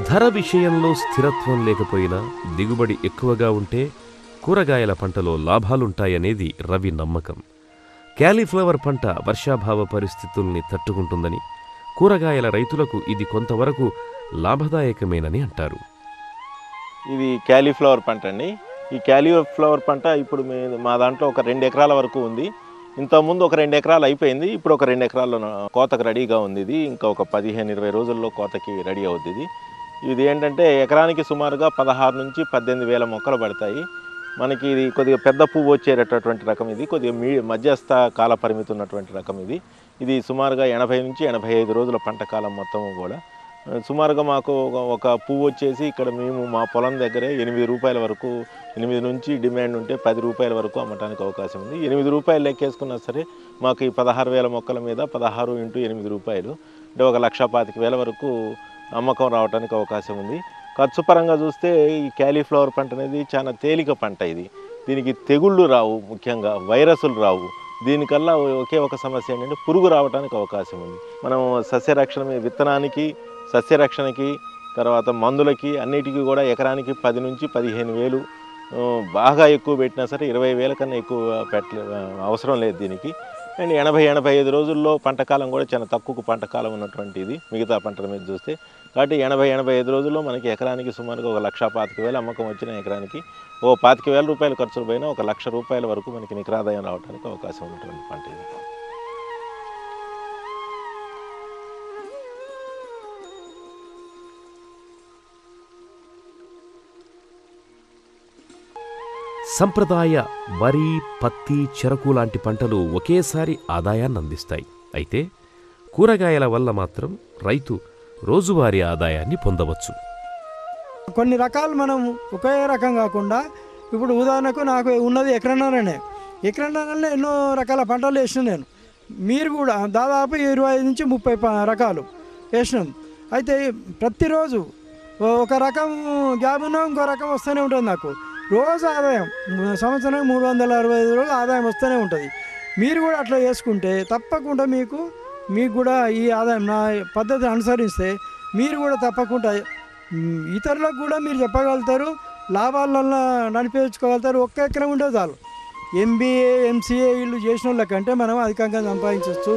ధర విషయంలో స్థిరత్వం లేకపోయినా దిగుబడి ఎక్కువగా ఉంటే కూరగాయల పంటలో లాభాలుంటాయనేది రవి నమ్మకం. క్యాలీఫ్లవర్ పంట వర్షాభావ పరిస్థితుల్ని తట్టుకుంటుందని, కూరగాయల రైతులకు ఇది కొంతవరకు లాభదాయకమేనని అంటారు. ఇది క్యాలీఫ్లవర్ పంట అండి. ఈ క్యాలీఫ్లవర్ పంట ఇప్పుడు మా దాంట్లో ఒక 2 ఎకరాల వరకు ఉంది. ఇంతకుముందు ఒక 2 ఎకరాలు అయిపోయింది. ఇప్పుడు ఒక 2 ఎకరాల్లో కోతకు రెడీగా ఉంది. ఇది ఇంకా ఒక 15-20 రోజుల్లో కోతకి రెడీ అవుతుంది. ఇది ఏంటంటే ఎకరానికి సుమారుగా 16 నుంచి 18 వేల మొక్కలు పడతాయి. మనకి ఇది కొద్దిగా పెద్ద పువ్వు వచ్చేటటువంటి రకం. ఇది కొద్దిగా మధ్యస్థ కాల పరిమితి ఉన్నటువంటి రకం. ఇది సుమారుగా 80 నుంచి 85 రోజుల పంట కాలం మొత్తం కూడా. సుమారుగా మాకు ఒక పువ్వు వచ్చేసి ఇక్కడ మేము మా పొలం దగ్గరే 8 రూపాయల వరకు, 8 నుంచి డిమాండ్ ఉంటే 10 రూపాయల వరకు అమ్మటానికి అవకాశం ఉంది. 8 రూపాయలు లెక్కేసుకున్నా సరే మాకు ఈ 16,000 మొక్కల మీద 16 × 8 రూపాయలు అంటే 1,25,000 వరకు అమ్మకం రావడానికి అవకాశం ఉంది. ఖర్చు పరంగా చూస్తే ఈ క్యాలీఫ్లవర్ పంట అనేది చాలా తేలిక పంట. దీనికి తెగుళ్ళు రావు, ముఖ్యంగా వైరస్లు రావు. దీనికల్లా ఒకే ఒక సమస్య ఏంటంటే పురుగు రావడానికి అవకాశం ఉంది. మనం సస్యరక్షణ విత్తనానికి, సస్యరక్షణకి, తర్వాత మందులకి అన్నిటికీ కూడా ఎకరానికి 10 నుంచి 15 వేలు బాగా ఎక్కువ పెట్టినా సరే 20,000 కన్నా ఎక్కువ అవసరం లేదు దీనికి. అండ్ 80-85 రోజుల్లో పంటకాలం కూడా చాలా తక్కువ పంటకాలం ఉన్నటువంటి ఇది మిగతా పంటల మీద చూస్తే. కాబట్టి 80-85 రోజుల్లో మనకి ఎకరానికి సుమారుగా 1,25,000 అమ్మకం వచ్చిన ఎకరానికి 25,000 రూపాయలు ఖర్చులు పోయినా 1,00,000 రూపాయల వరకు మనకి నికరాదాయం రావడానికి అవకాశం ఉన్నటువంటి పంట ఇది. సంప్రదాయ వరి, పత్తి, చెరకు లాంటి పంటలు ఒకేసారి ఆదాయాన్ని అందిస్తాయి. అయితే కూరగాయల వల్ల మాత్రం రైతు రోజువారీ ఆదాయాన్ని పొందవచ్చు. కొన్ని రకాలు మనం ఒకే రకం కాకుండా, ఇప్పుడు ఉదాహరణకు నాకు ఉన్నది ఎకరన్నరనే. ఎకరన్నరలో ఎన్నో రకాల పంటలు వేసినాను నేను. మీరు కూడా దాదాపు 25 నుంచి 30 రకాలు వేసినాం. అయితే ప్రతిరోజు ఒక రకం గ్యాప్ ఉన్నా ఇంకో రకం వస్తూనే ఉంటుంది. నాకు రోజు ఆదాయం సంవత్సరానికి 365 రోజులు ఆదాయం వస్తూనే ఉంటుంది. మీరు కూడా అట్లా చేసుకుంటే తప్పకుండా మీకు కూడా ఈ ఆదాయం నా పద్ధతిని అనుసరిస్తే మీరు కూడా తప్పకుండా ఇతరులకు కూడా మీరు చెప్పగలుగుతారు, లాభాలలో నడిపించుకోగలుగుతారు. ఒక్క ఎకరం ఉంటే చాలు. MBA, MCA వీళ్ళు చేసిన వాళ్ళకంటే మనం అధికంగా సంపాదించవచ్చు.